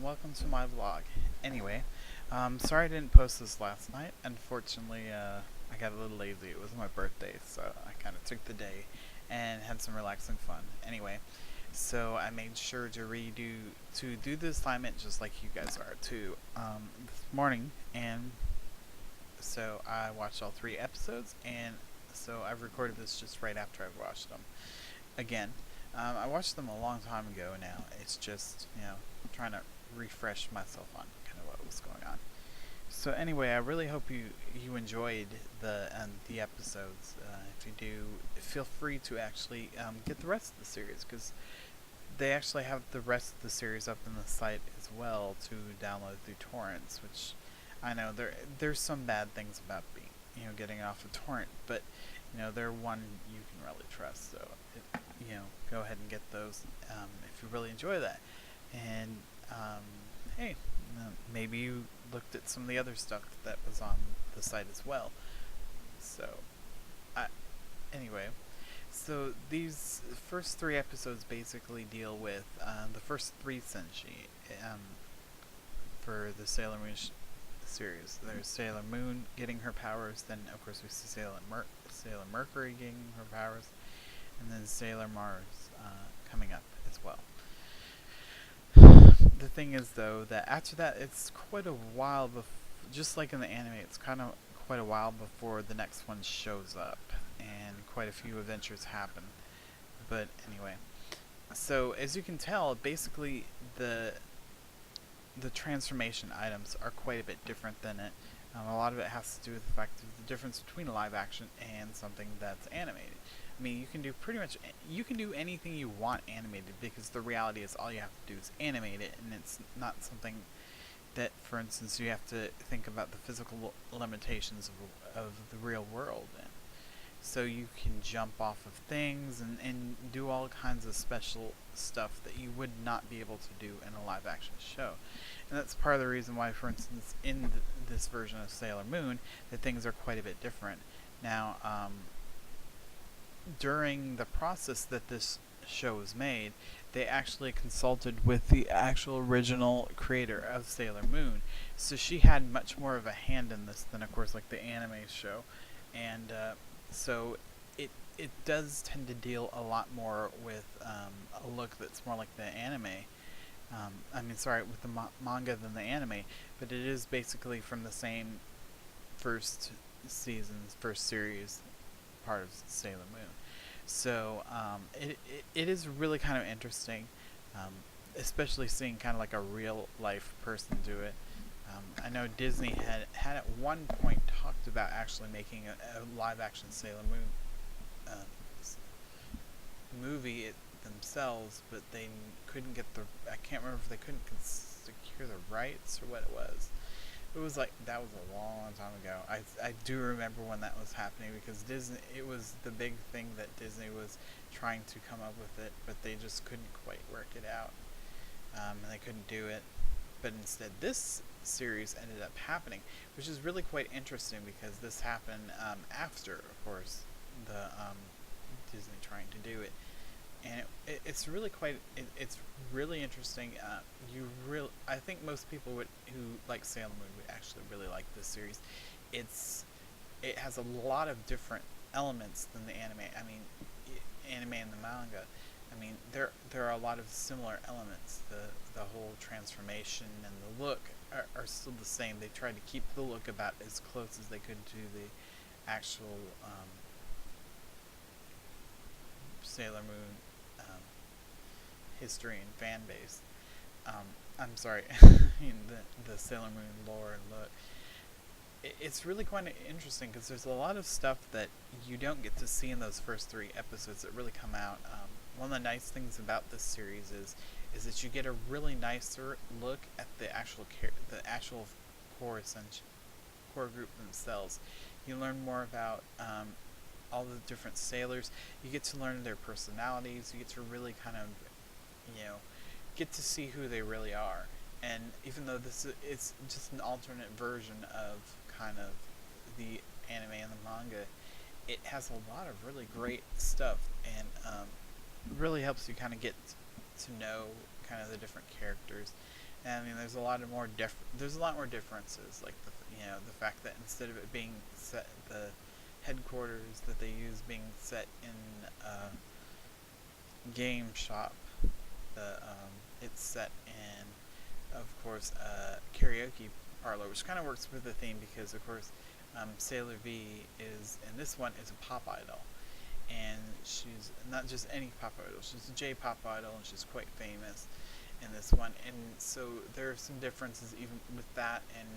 welcome to my vlog. Anyway, sorry I didn't post this last night. Unfortunately, I got a little lazy. It was my birthday, so I kind of took the day and had some relaxing fun. Anyway, so I made sure to do the assignment just like you guys are too this morning, and so I watched all 3 episodes, and so I've recorded this just right after I've watched them again. I watched them a long time ago now. It's just, trying to refresh myself on kind of what was going on. So anyway, I really hope you enjoyed the episodes. If you do, feel free to actually get the rest of the series, because they actually have the rest of the series up in the site as well to download through torrents. Which I know there's some bad things about being getting it off a torrent, but they're one you can really trust. So go ahead and get those if you really enjoy that. And hey, maybe you looked at some of the other stuff that was on the site as well. So, anyway, so these first 3 episodes basically deal with the first 3 senshi for the Sailor Moon series. There's Sailor Moon getting her powers, then of course we see Sailor Mercury getting her powers, and then Sailor Mars coming up as well. The thing is, though, that after that, it's quite a while just like in the anime, it's kind of quite a while before the next one shows up, and quite a few adventures happen. But anyway, so as you can tell, basically the transformation items are quite a bit different than it. A lot of it has to do with the fact of the difference between live action and something that's animated. I mean, you can do anything you want animated, because the reality is all you have to do is animate it, and it's not something that, for instance, you have to think about the physical limitations of the real world in. So you can jump off of things and do all kinds of special stuff that you would not be able to do in a live action show. And that's part of the reason why, for instance, in this version of Sailor Moon, that things are quite a bit different. Now, during the process that this show was made, they actually consulted with the actual original creator of Sailor Moon. So she had much more of a hand in this than, of course, like the anime show. And so it does tend to deal a lot more with a look that's more like the anime. With the manga than the anime, but it is basically from the same first series part of Sailor Moon. So it is really kind of interesting, especially seeing kind of like a real life person do it. I know Disney had at one point talked about actually making a live action Sailor Moon movie themselves, but they couldn't get I can't remember if they couldn't secure the rights or what it was. It was like, that was a long time ago. I do remember when that was happening, because Disney, it was the big thing that Disney was trying to come up with it, but they just couldn't quite work it out, and they couldn't do it. But instead, this series ended up happening, which is really quite interesting, because this happened after, of course, the Disney trying to do it. And it's really it's really interesting. I think most people who like Sailor Moon would actually really like this series. It has a lot of different elements than the anime. I mean, anime and the manga. I mean, there are a lot of similar elements. The whole transformation and the look are still the same. They tried to keep the look about as close as they could to the actual Sailor Moon history and fan base. I'm sorry, the Sailor Moon lore and look. It's really quite interesting, because there's a lot of stuff that you don't get to see in those first 3 episodes that really come out. One of the nice things about this series is that you get a really nicer look at the actual core group themselves. You learn more about all the different sailors. You get to learn their personalities. You get to really kind of, get to see who they really are. And even though it's just an alternate version of kind of the anime and the manga, it has a lot of really great stuff, and really helps you kind of get to know kind of the different characters And I mean, there's a lot more differences, like the fact that instead of it being set the headquarters that they use being set in a game shop, it's set in, of course, a karaoke parlor, which kind of works with the theme because, of course, Sailor V is in this one is a pop idol, and she's not just any pop idol; she's a J-pop idol, and she's quite famous in this one. And so there are some differences even with that and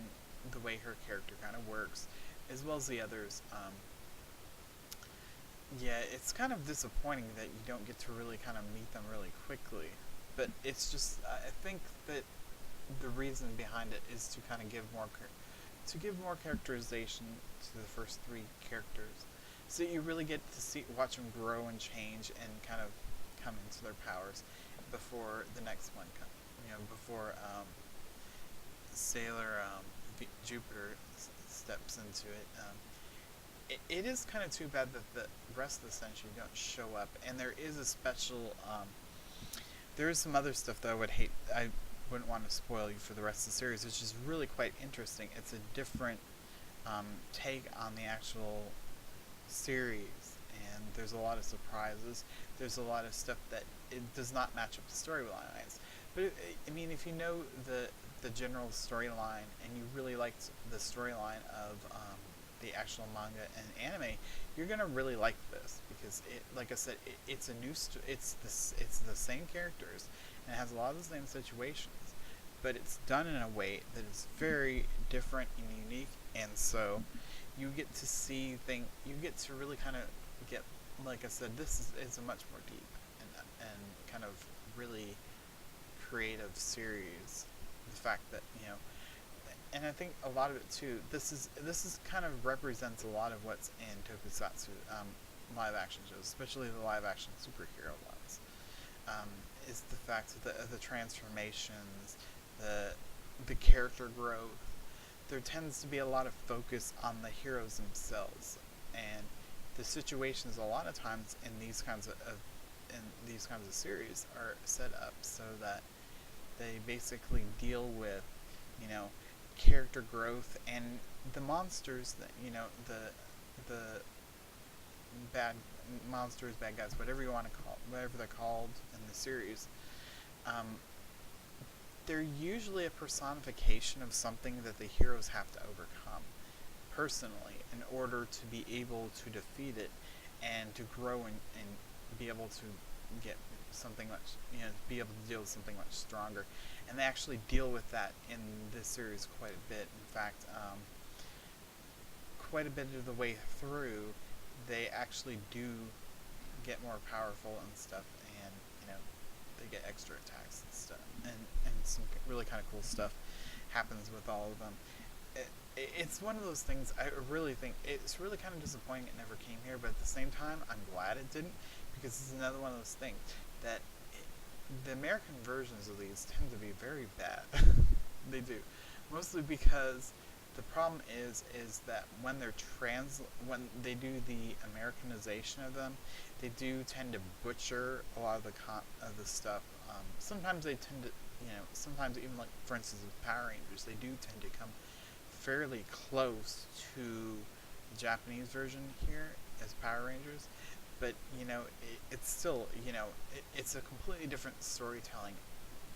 the way her character kind of works, as well as the others. Yeah, it's kind of disappointing that you don't get to really kind of meet them really quickly. But it's just, I think that the reason behind it is to kind of give more characterization to the first three characters, so that you really get to watch them grow and change and kind of come into their powers before the next one comes. Before Sailor Jupiter steps into it. It is kind of too bad that the rest of the century don't show up, and there is a special. There is some other stuff that I wouldn't want to spoil you for the rest of the series, which is really quite interesting. It's a different take on the actual series, and there's a lot of surprises. There's a lot of stuff that it does not match up the storylines. But I mean, if you know the general storyline and you really liked the storyline of the actual manga and anime, you're gonna really like this because like I said, it's a it's the same characters and it has a lot of the same situations, but it's done in a way that is very different and unique, and so you get to you get to really kind of get, like I said, this is a much more deep and kind of really creative series. The fact that and I think a lot of it too. This is kind of represents a lot of what's in tokusatsu live action shows, especially the live action superhero ones. Is the fact of the transformations, the character growth. There tends to be a lot of focus on the heroes themselves, and the situations a lot of times in these kinds of series are set up so that they basically deal with, you know, character growth and the monsters that the bad monsters, bad guys, whatever you want to call, whatever they're called in the series. Um, they're usually a personification of something that the heroes have to overcome personally in order to be able to defeat it and to grow and be able to get something much, be able to deal with something much stronger. And they actually deal with that in this series quite a bit. In fact, quite a bit of the way through, they actually do get more powerful and stuff, and they get extra attacks and stuff, and some really kind of cool stuff happens with all of them. It's one of those things. I really think it's really kind of disappointing it never came here, but at the same time, I'm glad it didn't, because it's another one of those things that the American versions of these tend to be very bad. They do, mostly because the problem is that when when they do the Americanization of them, they do tend to butcher a lot of the stuff. Sometimes they tend to, sometimes even, like, for instance with Power Rangers, they do tend to come fairly close to the Japanese version here as Power Rangers, but it's still, it's a completely different storytelling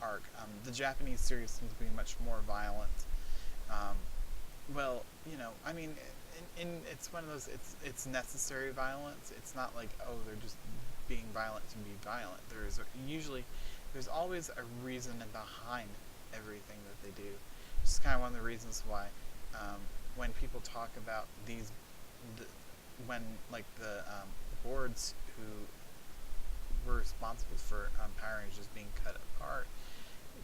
arc. The Japanese series seems to be much more violent. Well, I mean, it's one of those. It's necessary violence. It's not like, oh, they're just being violent to be violent. There's always a reason behind everything that they do. It's kind of one of the reasons why when people talk about when like the boards who were responsible for Power Rangers being cut apart,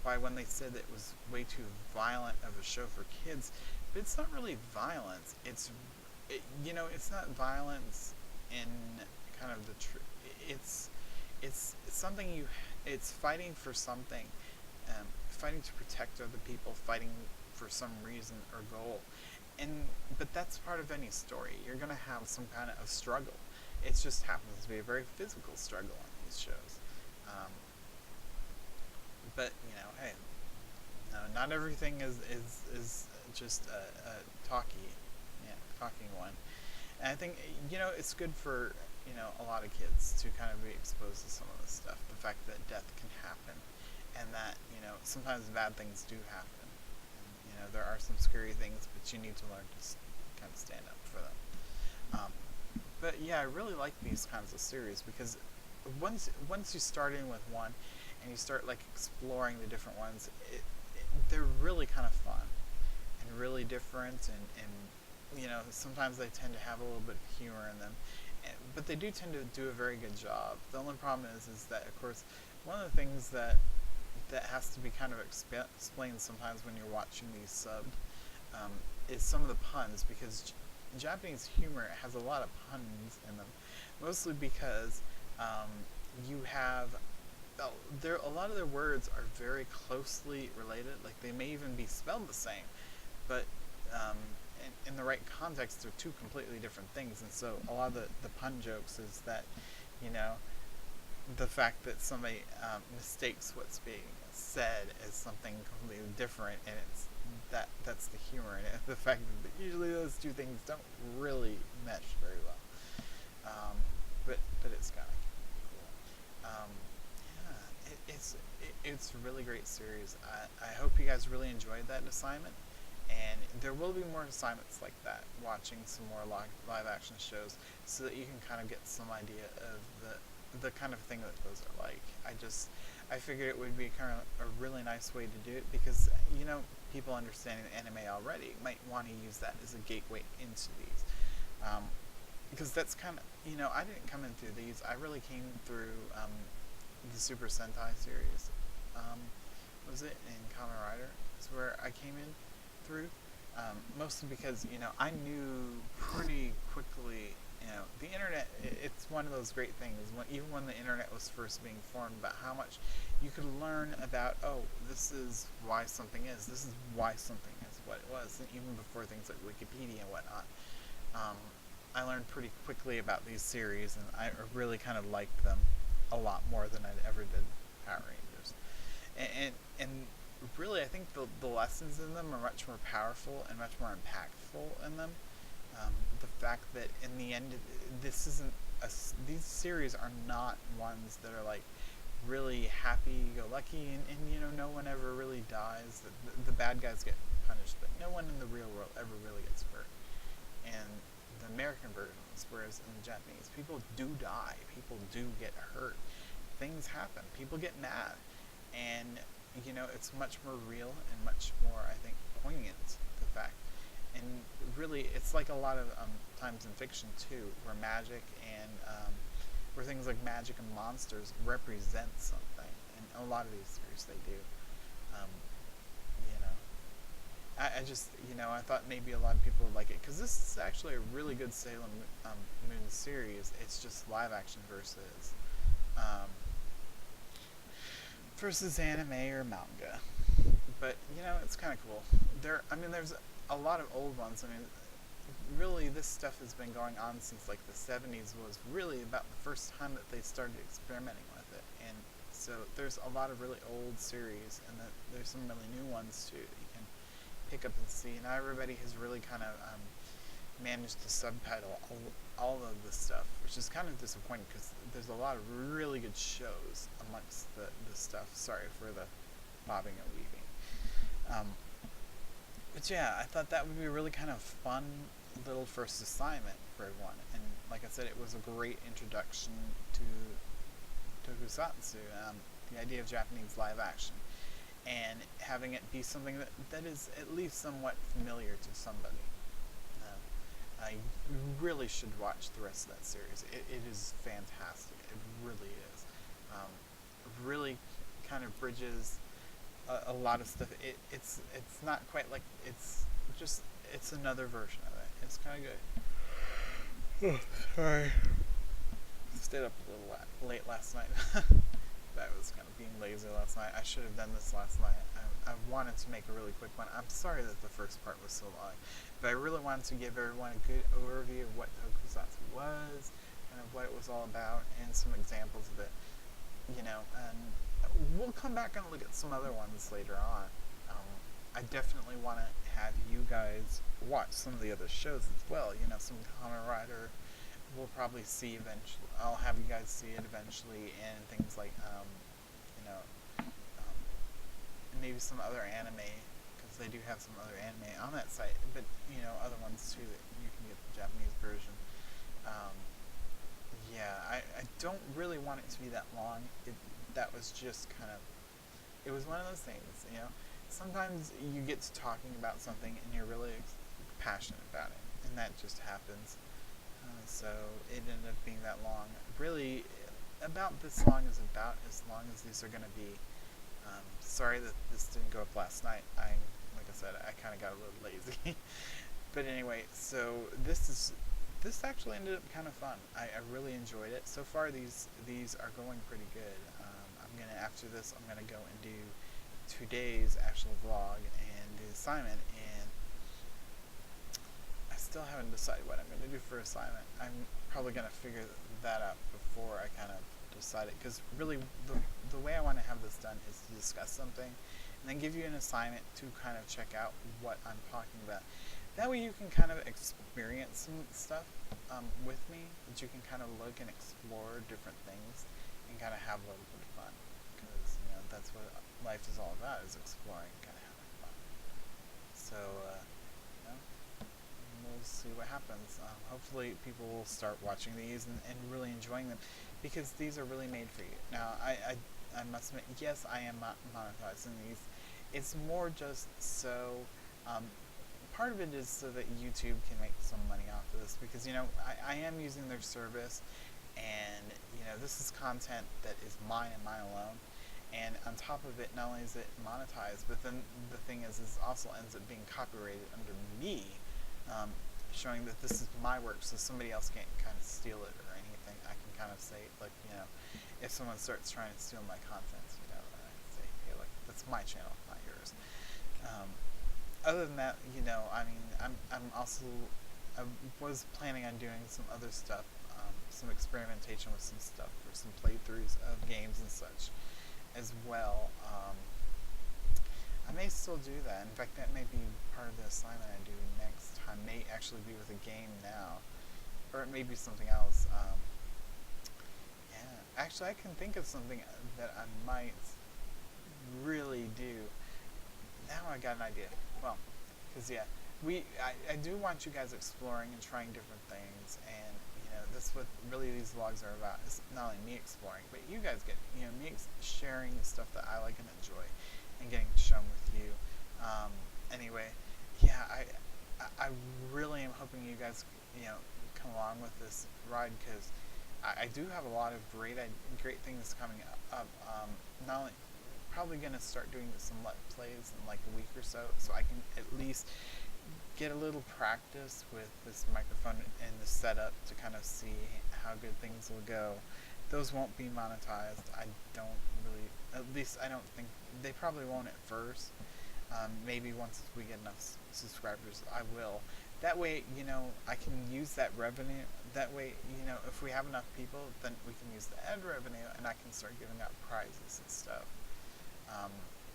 why when they said that it was way too violent of a show for kids, but it's not really violence. It's not violence in kind of it's something it's fighting for something, fighting to protect other people, fighting for some reason or goal, but that's part of any story. You're gonna have some kind of struggle. It just happens to be a very physical struggle on these shows. But hey, No, not everything is just a talky, yeah, talking one. And I think it's good for a lot of kids to kind of be exposed to some of this stuff. The fact that death can happen, and that sometimes bad things do happen. And, there are some scary things, but you need to learn to kind of stand up for them. Um, but yeah, I really like these kinds of series because once you start in with one, and you start like exploring the different ones, they're really kind of fun and really different, and sometimes they tend to have a little bit of humor in them, but they do tend to do a very good job. The only problem is that of course one of the things that has to be kind of explained sometimes when you're watching these subbed, um, is some of the puns, because Japanese humor has a lot of puns in them, mostly because um, you have a lot of their words are very closely related. Like they may even be spelled the same, but um, in the right context, they're two completely different things. And so a lot of the pun jokes is that, you know, the fact that somebody mistakes what's being said as something completely different, and that's the humor in it. The fact that usually those two things don't really mesh very well, but it's kind of cool. Yeah, it's a really great series. I hope you guys really enjoyed that assignment, and there will be more assignments like that. Watching some more live action shows, so that you can kind of get some idea of the kind of thing that those are like. I figured it would be kind of a really nice way to do it, because people understanding anime already might want to use that as a gateway into these, because that's kind of I didn't come in through these. I really came through the Super Sentai series. Was it in Kamen Rider? Is where I came in through. Mostly because I knew pretty quickly. The internet. It's one of those great things. Even when the internet was first being formed, about how much you could learn about. Oh, this is why something is. This is why something is what it was. And even before things like Wikipedia and whatnot. I learned pretty quickly about these series, and I really kind of liked them a lot more than I ever did Power Rangers. And really, I think the lessons in them are much more powerful and much more impactful in them. The fact that in the end, these series are not ones that are like really happy-go-lucky, and no one ever really dies. The bad guys get punished, but no one in the real world ever really gets hurt. And the American versions, whereas in the Japanese, people do die, people do get hurt, things happen, people get mad, and it's much more real and much more, I think, poignant, the fact. And really, it's like a lot of times in fiction too, where magic and where things like magic and monsters represent something, and a lot of these series they do. Um, you know, I just, I thought maybe a lot of people would like it, because this is actually a really good Sailor Moon series. It's just live action um, versus anime or manga. But, it's kind of cool. There's a lot of old ones. Really, this stuff has been going on since like the 70s was really about the first time that they started experimenting with it. And so there's a lot of really old series, and there's some really new ones too that you can pick up and see. Now everybody has really kind of managed to subtitle all of this stuff, which is kind of disappointing, because there's a lot of really good shows amongst the stuff. Sorry for the bobbing and weaving. But yeah, I thought that would be a really kind of fun little first assignment for everyone. And like I said, it was a great introduction to tokusatsu, the idea of Japanese live action, and having it be something that is at least somewhat familiar to somebody. I really should watch the rest of that series. It is fantastic. It really is. Really kind of bridges a lot of stuff. It's not quite like it's another version of it. It's kind of good. Oh, sorry. Stayed up a little late last night. That was kind of being lazy last night. I should have done this last night. I wanted to make a really quick one. I'm sorry that the first part was so long, but I really wanted to give everyone a good overview of what tokusatsu was, kind of what it was all about, and some examples of it. And we'll come back and look at some other ones later on. I definitely want to have you guys watch some of the other shows as well. You know, some Kamen Rider we'll probably see eventually. I'll have you guys see it eventually, and things like you know, maybe some other anime because they do have some other anime on that site. But you know, other ones too that you can get the Japanese version. Um, yeah, I don't really want it to be that long. That was just kind of it was one of those things, you know. Sometimes you get to talking about something and you're really passionate about it, and that just happens. So it ended up being that long. Really, about this long is about as long as these are going to be. Sorry that this didn't go up last night. Like I said, I kind of got a little lazy. But anyway, so this actually ended up kind of fun. I really enjoyed it. So far, these are going pretty good. I'm gonna after this, I'm gonna go and do today's actual vlog and the assignment, and I still haven't decided what I'm gonna do for assignment. I'm probably gonna figure that out before I kind of decide it, because really the way I want to have this done is to discuss something and then give you an assignment to kind of check out what I'm talking about. That way you can kind of experience some stuff with me, that you can kind of look and explore different things and kind of have a little bit of fun, because you know that's what life is all about, is exploring, kind of having fun. So you know, we'll see what happens. Hopefully people will start watching these and really enjoying them, because these are really made for you. Now I must admit, yes, I am monetizing these. It's more just so part of it is so that YouTube can make some money off of this, because you know I am using their service, and you know this is content that is mine and mine alone. And on top of it, not only is it monetized, but then the thing is also ends up being copyrighted under me, showing that this is my work, so somebody else can't kind of steal it or anything. I can kind of say, like, you know, if someone starts trying to steal my content, you know, I can say, hey, like, that's my channel, not yours. Other than that, you know, I mean, I'm also, I was planning on doing some other stuff, some experimentation with some stuff, or some playthroughs of games and such as well. I may still do that. In fact, that may be part of the assignment I do next time. May actually be with a game now, or it may be something else. Yeah, actually, I can think of something that I might really do. Now I got an idea. Well, because yeah, I do want you guys exploring and trying different things, and you know that's what really these vlogs are about. Is not only me exploring, but you guys get, you know, me sharing the stuff that I like and enjoy, and getting shown with you. Anyway, yeah, I really am hoping you guys, you know, come along with this ride, because I do have a lot of great things coming up. Not only probably gonna start doing some let plays in like a week or so I can at least get a little practice with this microphone and the setup to kind of see how good things will go. Those won't be monetized. I don't really, at least I don't think, they probably won't at first. Maybe once we get enough subscribers, I will. That way, you know, I can use that revenue. That way, you know, if we have enough people, then we can use the ad revenue, and I can start giving out prizes and stuff.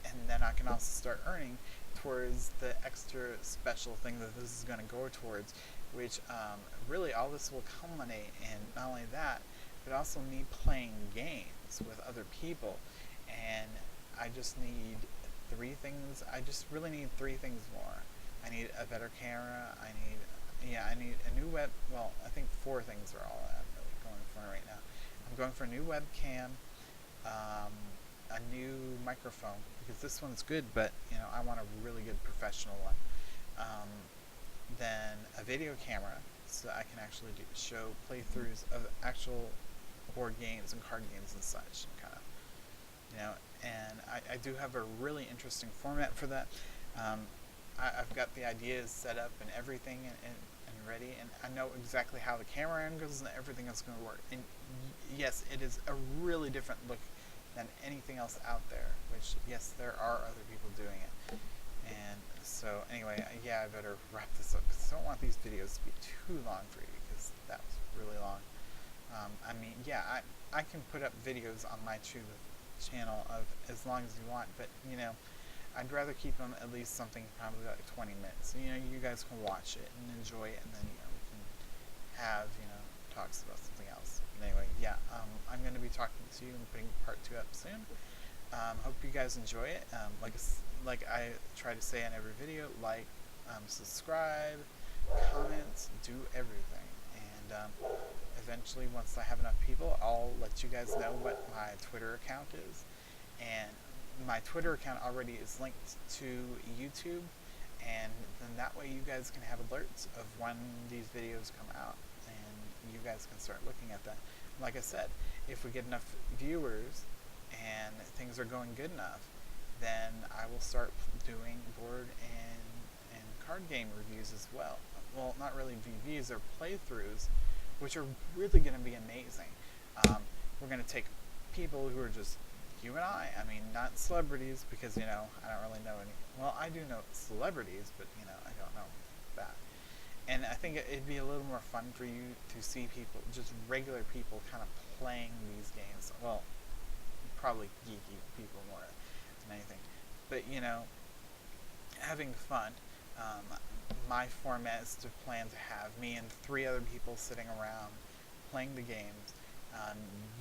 And then I can also start earning towards the extra special thing that this is going to go towards, which really all this will culminate in not only that, but also me playing games with other people. And I just need three things. I just really need three things more. I need a better camera. I need a new web. Well, I think four things are all I'm really going for right now. I'm going for a new webcam, a new microphone, because this one's good, but you know I want a really good professional one. Then a video camera, so I can actually show playthroughs of actual board games and card games and such, kind of, you know. And I do have a really interesting format for that. I've got the ideas set up and everything, and ready, and I know exactly how the camera angles and everything is going to work. And yes, it is a really different look than anything else out there, which, yes, there are other people doing it. And so anyway, yeah, I better wrap this up, because I don't want these videos to be too long for you, because that was really long. I mean, yeah, I can put up videos on my channel of as long as you want, but you know, I'd rather keep them at least something probably like 20 minutes. You know, you guys can watch it and enjoy it, and then we can have talks about something else. Anyway, yeah, I'm going to be talking to you and putting part 2 up soon. Hope you guys enjoy it. Like I try to say in every video, subscribe, comment, do everything, and eventually, once I have enough people, I'll let you guys know what my Twitter account is. And my Twitter account already is linked to YouTube, and then that way you guys can have alerts of when these videos come out, and you guys can start looking at that. Like I said, if we get enough viewers and things are going good enough, then I will start doing board and card game reviews as well. Well, not really reviews, or playthroughs, which are really going to be amazing. We're going to take people who are just you and I mean, not celebrities, because, I don't really know any. Well, I do know celebrities, but, I don't know that. And I think it'd be a little more fun for you to see people, just regular people, kind of playing these games. Well, probably geeky people more than anything. But, having fun. My format is to plan to have me and 3 other people sitting around playing the games.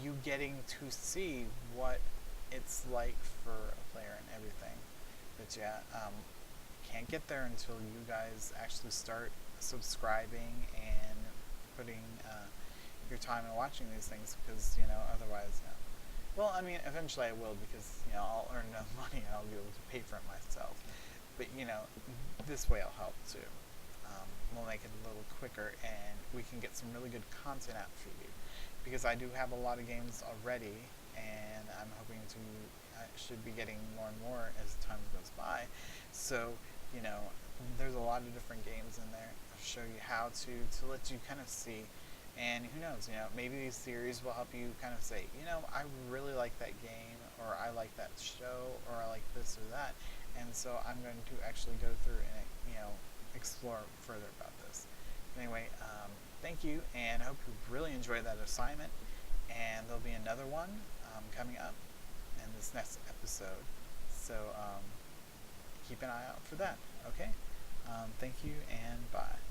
You getting to see what it's like for a player and everything. But yeah, can't get there until you guys actually start subscribing and putting your time in watching these things, because otherwise, well, I mean, eventually I will, because I'll earn enough money and I'll be able to pay for it myself. But this way I'll help too. We'll make it a little quicker, and we can get some really good content out for you, because I do have a lot of games already, and I'm hoping to. I should be getting more and more as time goes by. So there's a lot of different games in there. I'll show you how to let you kind of see. And who knows, maybe these series will help you kind of say, I really like that game, or I like that show, or I like this or that. And so I'm going to actually go through and, explore further about this. Anyway, thank you, and I hope you really enjoyed that assignment. And there'll be another one coming up in this next episode. So keep an eye out for that, okay? Thank you, and bye.